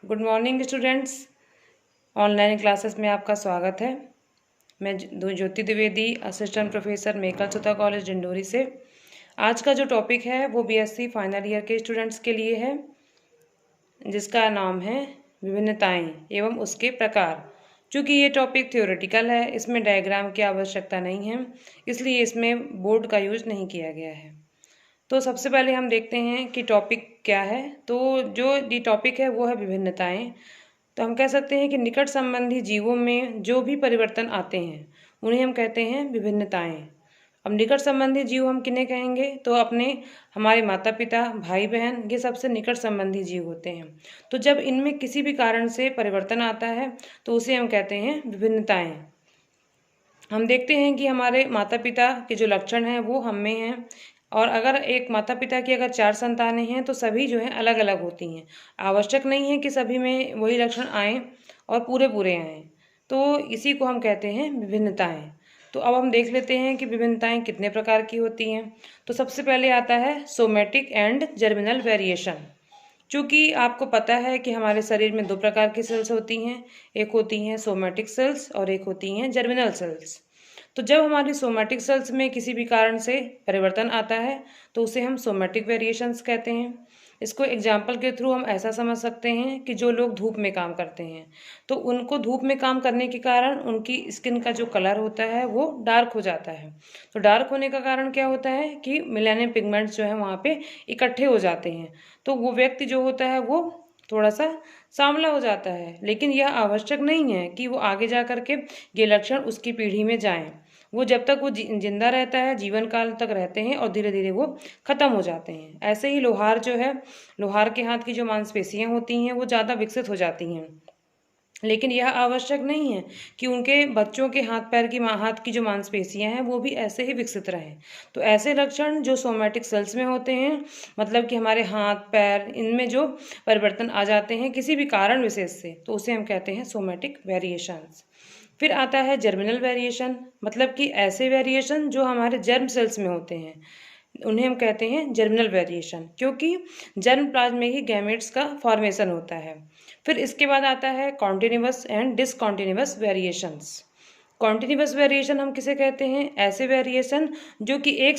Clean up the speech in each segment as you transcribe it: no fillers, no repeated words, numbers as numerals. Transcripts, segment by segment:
Good morning students. Online classes में आपका स्वागत है। मैं ज्योति द्विवेदी, असिस्टेंट प्रोफेसर मेकल सुता कॉलेज डिंडोरी से। आज का जो टॉपिक है वो बीएससी फाइनल ईयर के स्टूडेंट्स के लिए है, जिसका नाम है विभिन्नताएं एवं उसके प्रकार। चूँकि ये टॉपिक थ्योरेटिकल है, इसमें डायग्राम की आवश्यकता नहीं है, इसलिए इसमें बोर्ड का यूज नहीं किया गया है। तो सबसे पहले हम देखते हैं कि टॉपिक क्या है। तो जो ये टॉपिक है वो है विभिन्नताएं। तो हम कह सकते हैं कि निकट संबंधी जीवों में जो भी परिवर्तन आते हैं उन्हें हम कहते हैं विभिन्नताएं। अब निकट संबंधी जीव हम किन्हें कहेंगे? तो हमारे माता पिता, भाई बहन, ये सबसे निकट संबंधी जीव होते हैं। तो जब इनमें किसी भी कारण से परिवर्तन आता है तो उसे हम कहते हैं विभिन्नताएं। हम देखते हैं कि हमारे माता पिता के जो लक्षण हैं वो हम में हैं, और अगर एक माता पिता की अगर 4 संतानें हैं तो सभी जो हैं अलग अलग होती हैं। आवश्यक नहीं है कि सभी में वही लक्षण आएँ और पूरे पूरे आएँ। तो इसी को हम कहते हैं विभिन्नताएं। तो अब हम देख लेते हैं कि विभिन्नताएं कितने प्रकार की होती हैं। तो सबसे पहले आता है सोमैटिक एंड जर्मिनल वेरिएशन। चूँकि आपको पता है कि हमारे शरीर में 2 प्रकार की सेल्स होती हैं, एक होती हैं सोमैटिक सेल्स और एक होती हैं जर्मिनल सेल्स। तो जब हमारी सोमैटिक सेल्स में किसी भी कारण से परिवर्तन आता है तो उसे हम सोमैटिक वेरिएशंस कहते हैं। इसको एग्जाम्पल के थ्रू हम ऐसा समझ सकते हैं कि जो लोग धूप में काम करते हैं तो उनको धूप में काम करने के कारण उनकी स्किन का जो कलर होता है वो डार्क हो जाता है। तो डार्क होने का कारण क्या होता है कि मेलानिन पिगमेंट्स जो है वहाँ पे इकट्ठे हो जाते हैं, तो वो व्यक्ति जो होता है वो थोड़ा सा सांवला हो जाता है। लेकिन यह आवश्यक नहीं है कि वो आगे जा कर के ये लक्षण उसकी पीढ़ी में जाएं। वो जब तक वो जिंदा रहता है, जीवन काल तक रहते हैं और धीरे धीरे वो खत्म हो जाते हैं। ऐसे ही लोहार जो है, लोहार के हाथ की जो मांसपेशियां होती हैं वो ज़्यादा विकसित हो जाती हैं, लेकिन यह आवश्यक नहीं है कि उनके बच्चों के हाथ की जो मांसपेशियां हैं वो भी ऐसे ही विकसित रहें। तो ऐसे लक्षण जो सोमैटिक सेल्स में होते हैं, मतलब कि हमारे हाथ पैर इनमें जो परिवर्तन आ जाते हैं किसी भी कारण विशेष से, तो उसे हम कहते हैं सोमैटिक वेरिएशंस। फिर आता है जर्मिनल वेरिएशन, मतलब कि ऐसे वेरिएशन जो हमारे जर्म सेल्स में होते हैं उन्हें हम कहते हैं जर्मिनल वेरिएशन, क्योंकि जर्म प्लाज्म में ही गैमेट्स का फॉर्मेशन होता है। फिर इसके बाद आता है continuous and discontinuous variations. Continuous variation हम किसे कहते हैं? ऐसे वेरिएशन जो कि एक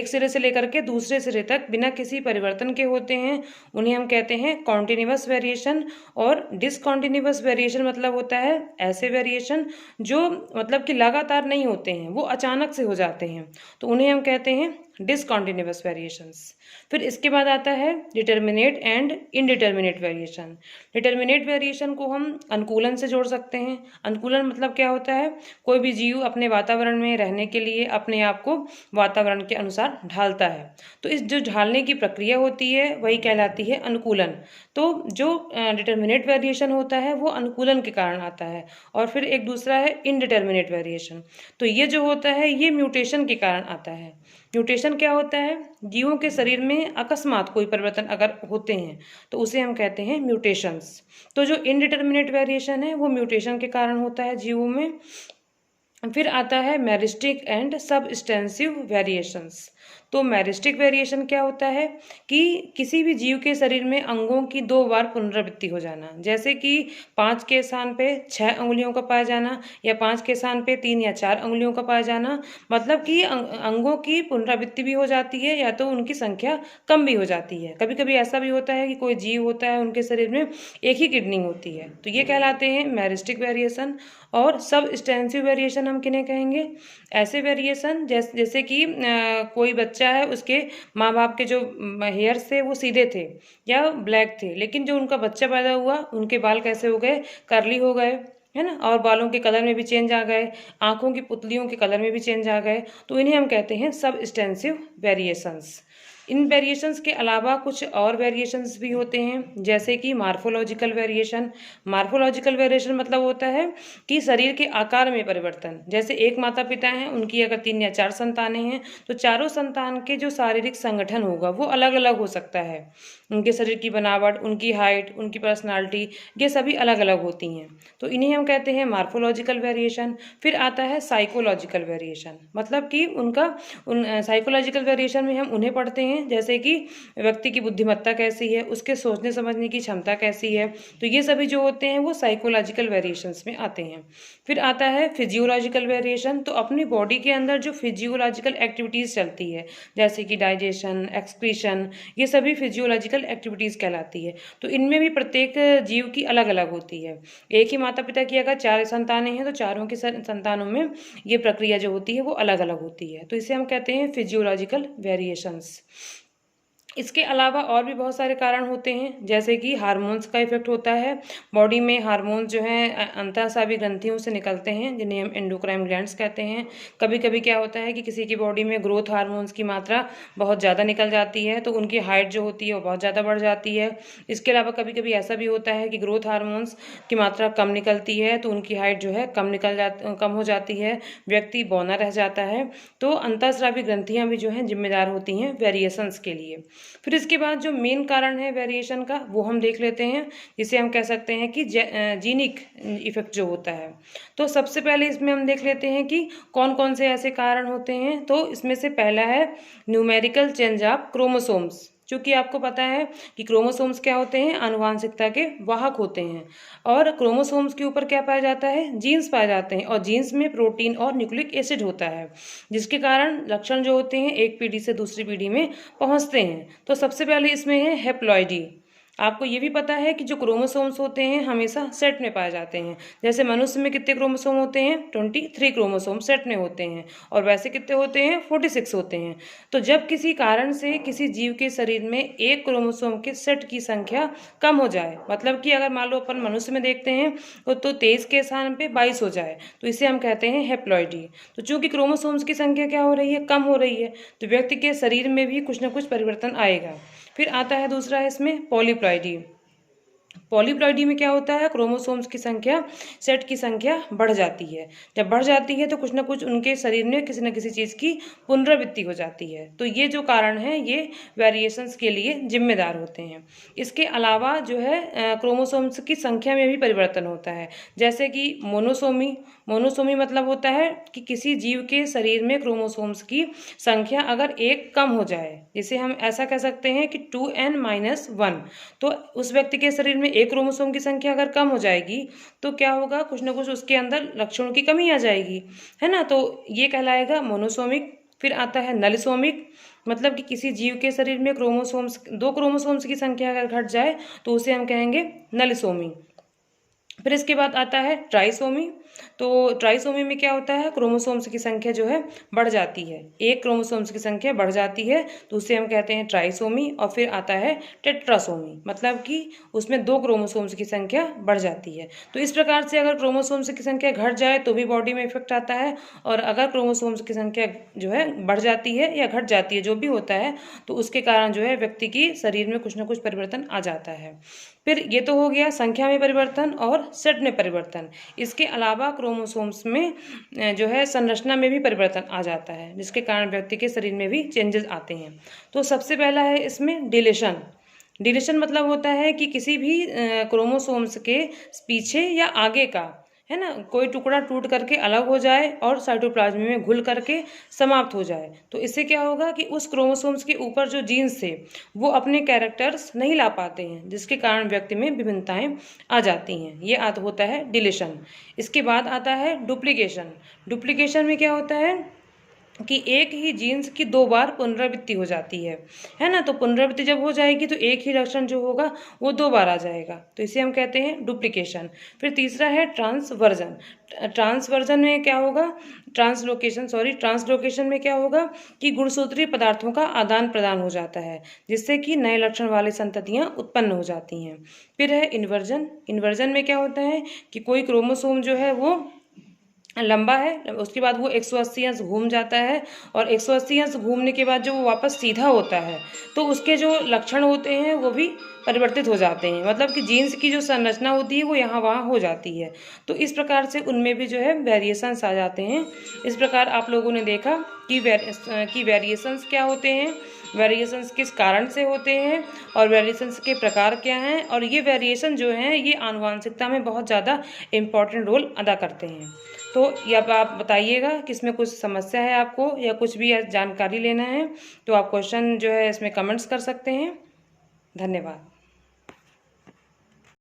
सिरे से लेकर के दूसरे सिरे तक बिना किसी परिवर्तन के होते हैं, उन्हें हम कहते हैं कॉन्टिन्यूअस वेरिएशन। और डिसकॉन्टिन्यूअस वेरिएशन मतलब होता है ऐसे वेरिएशन जो मतलब कि लगातार नहीं होते हैं, वो अचानक से हो जाते हैं, तो उन्हें हम कहते हैं डिसकॉन्टिन्यूअस वेरिएशंस। फिर इसके बाद आता है determinate and indeterminate variation. Determinate variation को हम अनुकूलन से जोड़ सकते हैं। अनुकूलन मतलब क्या होता है? कोई भी जीव अपने वातावरण में रहने के लिए अपने आप को वातावरण के अनुसार ढालता है, तो इस जो ढालने की प्रक्रिया होती है वही कहलाती है अनुकूलन। तो जो डिटर्मिनेट वेरिएशन होता है वो अनुकूलन के कारण आता है। और फिर एक दूसरा है इनडिटर्मिनेट वेरिएशन, तो ये जो होता है ये म्यूटेशन के कारण आता है। म्यूटेशन क्या होता है? जीवों के शरीर में अकस्मात कोई परिवर्तन अगर होते हैं तो उसे हम कहते हैं म्यूटेशंस। तो जो इनडिटर्मिनेट वेरिएशन है वो म्यूटेशन के कारण होता है जीवों में। फिर आता है मेरिस्टिक एंड सबस्टेंसिव वेरिएशंस। तो मेरिस्टिक वेरिएशन क्या होता है कि किसी भी जीव के शरीर में अंगों की 2 बार पुनरावृत्ति हो जाना, जैसे कि 5 के स्थान पे 6 उंगलियों का पाया जाना, या 5 के स्थान पे 3 या 4 उंगलियों का पाया जाना। मतलब कि अंगों की पुनरावृत्ति भी हो जाती है या तो उनकी संख्या कम भी हो जाती है। कभी कभी ऐसा भी होता है कि कोई जीव होता है उनके शरीर में एक ही किडनी होती है, तो ये कहलाते हैं मेरिस्टिक वेरिएशन। और सबस्टेंसिव वेरिएशन हम किन्हें कहेंगे? ऐसे वेरिएशन जैसे कि कोई बच्चा है, उसके माँ बाप के जो हेयर्स थे वो सीधे थे या ब्लैक थे, लेकिन जो उनका बच्चा पैदा हुआ उनके बाल कैसे हो गए? कर्ली हो गए, है ना, और बालों के कलर में भी चेंज आ गए, आंखों की पुतलियों के कलर में भी चेंज आ गए, तो इन्हें हम कहते हैं सबस्टेंसिव वेरिएशंस। इन वेरिएशंस के अलावा कुछ और वेरिएशंस भी होते हैं, जैसे कि मार्फोलॉजिकल वेरिएशन। मार्फोलॉजिकल वेरिएशन मतलब होता है कि शरीर के आकार में परिवर्तन। जैसे एक माता पिता हैं, उनकी अगर 3 या 4 संतानें हैं तो चारों संतान के जो शारीरिक संगठन होगा वो अलग अलग हो सकता है। उनके शरीर की बनावट, उनकी हाइट, उनकी पर्सनालिटी, ये सभी अलग अलग होती हैं, तो इन्हें हम कहते हैं मार्फोलॉजिकल वेरिएशन। फिर आता है साइकोलॉजिकल वेरिएशन, मतलब कि उन साइकोलॉजिकल वेरिएशन में हम उन्हें पढ़ते हैं हैं, जैसे कि व्यक्ति की बुद्धिमत्ता कैसी है, उसके सोचने समझने की क्षमता कैसी है। तो ये सभी जो होते हैं वो साइकोलॉजिकल वेरिएशंस में आते हैं। फिर आता है फिजियोलॉजिकल वेरिएशन। तो अपनी बॉडी के अंदर जो फिजियोलॉजिकल एक्टिविटीज़ चलती है, जैसे कि डाइजेशन, एक्सक्रीशन, ये सभी फिजियोलॉजिकल एक्टिविटीज़ कहलाती है। तो इनमें भी प्रत्येक जीव की अलग अलग होती है। एक ही माता पिता की अगर 4 संतानें हैं तो चारों की संतानों में ये प्रक्रिया जो होती है वो अलग अलग होती है। तो इसे हम कहते हैं फिजियोलॉजिकल वेरिएशंस। इसके अलावा और भी बहुत सारे कारण होते हैं, जैसे कि हार्मोन्स का इफेक्ट होता है। बॉडी में हार्मोन्स जो हैं अंतःस्रावी ग्रंथियों से निकलते हैं, जिन्हें हम एंडोक्राइन ग्लैंड्स कहते हैं। कभी कभी क्या होता है कि किसी की बॉडी में ग्रोथ हार्मोन्स की मात्रा बहुत ज़्यादा निकल जाती है, तो उनकी हाइट जो होती है वो बहुत ज़्यादा बढ़ जाती है। इसके अलावा कभी कभी ऐसा भी होता है कि ग्रोथ हार्मोन्स की मात्रा कम निकलती है, तो उनकी हाइट जो है कम हो जाती है, व्यक्ति बौना रह जाता है। तो अंतःस्रावी ग्रंथियाँ भी जो हैं जिम्मेदार होती हैं वेरिएशंस के लिए। फिर इसके बाद जो मेन कारण है वेरिएशन का वो हम देख लेते हैं, जिसे हम कह सकते हैं कि जीनिक इफेक्ट जो होता है। तो सबसे पहले इसमें हम देख लेते हैं कि कौन कौन से ऐसे कारण होते हैं। तो इसमें से पहला है न्यूमेरिकल चेंज ऑफ क्रोमोसोम्स। चूँकि आपको पता है कि क्रोमोसोम्स क्या होते हैं, आनुवांशिकता के वाहक होते हैं, और क्रोमोसोम्स के ऊपर क्या पाया जाता है, जीन्स पाए जाते हैं, और जीन्स में प्रोटीन और न्यूक्लिक एसिड होता है, जिसके कारण लक्षण जो होते हैं एक पीढ़ी से दूसरी पीढ़ी में पहुंचते हैं। तो सबसे पहले इसमें है हेप्लॉइडी। आपको ये भी पता है कि जो क्रोमोसोम्स होते हैं हमेशा सेट में पाए जाते हैं। जैसे मनुष्य में कितने क्रोमोसोम होते हैं, 23 क्रोमोसोम सेट में होते हैं, और वैसे कितने होते हैं, 46 होते हैं। तो जब किसी कारण से किसी जीव के शरीर में एक क्रोमोसोम के सेट की संख्या कम हो जाए, मतलब कि अगर मान लो अपन मनुष्य में देखते हैं तो 23 के स्थान पे 22 हो जाए, तो इसे हम कहते हैं हेप्लॉइडी। तो चूंकि क्रोमोसोम्स की संख्या क्या हो रही है, कम हो रही है, तो व्यक्ति के शरीर में भी कुछ ना कुछ परिवर्तन आएगा। फिर आता है दूसरा है इसमें पॉलीप्लॉइडी। पॉलीप्लॉइडी में क्या होता है, क्रोमोसोम्स की संख्या, सेट की संख्या बढ़ जाती है। जब बढ़ जाती है तो कुछ ना कुछ उनके शरीर में किसी न किसी चीज़ की पुनरावृत्ति हो जाती है। तो ये जो कारण है ये वेरिएशंस के लिए जिम्मेदार होते हैं। इसके अलावा जो है क्रोमोसोम्स की संख्या में भी परिवर्तन होता है, जैसे कि मोनोसोमी। मोनोसोमी मतलब होता है कि किसी जीव के शरीर में क्रोमोसोम्स की संख्या अगर एक कम हो जाए, जिसे हम ऐसा कह सकते हैं कि 2n-1, तो उस व्यक्ति के शरीर में एक क्रोमोसोम की संख्या अगर कम हो जाएगी तो क्या होगा, कुछ ना कुछ उसके अंदर लक्षणों की कमी आ जाएगी, है ना। तो ये कहलाएगा मोनोसोमिक। फिर आता है नलिसोमिक, मतलब कि किसी जीव के शरीर में दो क्रोमोसोम्स की संख्या अगर घट जाए तो उसे हम कहेंगे नलिसोमी। फिर इसके बाद आता है ट्राइसोमी। तो ट्राइसोमी में क्या होता है, क्रोमोसोम्स की संख्या जो है बढ़ जाती है, एक क्रोमोसोम्स की संख्या बढ़ जाती है, तो उसे हम कहते हैं ट्राइसोमी। और फिर आता है टेट्रासोमी, मतलब कि उसमें दो क्रोमोसोम्स की संख्या बढ़ जाती है। तो इस प्रकार से अगर क्रोमोसोम्स की संख्या घट जाए तो भी बॉडी में इफेक्ट आता है, और अगर क्रोमोसोम्स की संख्या जो है बढ़ जाती है या घट जाती है, जो भी होता है, तो उसके कारण जो है व्यक्ति की शरीर में कुछ ना कुछ परिवर्तन आ जाता है। फिर ये तो हो गया संख्या में परिवर्तन और सेट में परिवर्तन। इसके अलावा क्रोमोसोम्स में जो है संरचना में भी परिवर्तन आ जाता है, जिसके कारण व्यक्ति के शरीर में भी चेंजेस आते हैं। तो सबसे पहला है इसमें डिलीशन। डिलीशन मतलब होता है कि किसी भी क्रोमोसोम्स के पीछे या आगे का, है ना, कोई टुकड़ा टूट करके अलग हो जाए और साइटोप्लाज्म में घुल करके समाप्त हो जाए। तो इससे क्या होगा कि उस क्रोमोसोम्स के ऊपर जो जीन्स थे वो अपने कैरेक्टर्स नहीं ला पाते हैं, जिसके कारण व्यक्ति में विभिन्नताएं आ जाती हैं। ये होता है डिलीशन। इसके बाद आता है डुप्लीकेशन। डुप्लीकेशन में क्या होता है कि एक ही जीन्स की दो बार पुनरावृत्ति हो जाती है ना। तो पुनरावृत्ति जब हो जाएगी तो एक ही लक्षण जो होगा वो दो बार आ जाएगा, तो इसे हम कहते हैं डुप्लीकेशन। फिर तीसरा है ट्रांसवर्जन। ट्रांसवर्जन में क्या होगा, ट्रांसलोकेशन में क्या होगा कि गुणसूत्रीय पदार्थों का आदान प्रदान हो जाता है, जिससे कि नए लक्षण वाली संततियां उत्पन्न हो जाती हैं। फिर है इन्वर्जन। इन्वर्जन में क्या होता है कि कोई क्रोमोसोम जो है वो लंबा है, उसके बाद वो 180 अंश घूम जाता है, और 180 अंश घूमने के बाद जो वो वापस सीधा होता है तो उसके जो लक्षण होते हैं वो भी परिवर्तित हो जाते हैं, मतलब कि जीन्स की जो संरचना होती है वो यहाँ वहाँ हो जाती है। तो इस प्रकार से उनमें भी जो है वेरिएशंस आ जाते हैं। इस प्रकार आप लोगों ने देखा कि वेरिएशंस क्या होते हैं, वेरिएशंस किस कारण से होते हैं और वेरिएशंस के प्रकार क्या हैं, और ये वेरिएशन जो हैं ये आनुवांशिकता में बहुत ज़्यादा इम्पॉर्टेंट रोल अदा करते हैं। तो ये अब आप बताइएगा कि इसमें कुछ समस्या है आपको या कुछ भी जानकारी लेना है तो आप क्वेश्चन जो है इसमें कमेंट्स कर सकते हैं। धन्यवाद।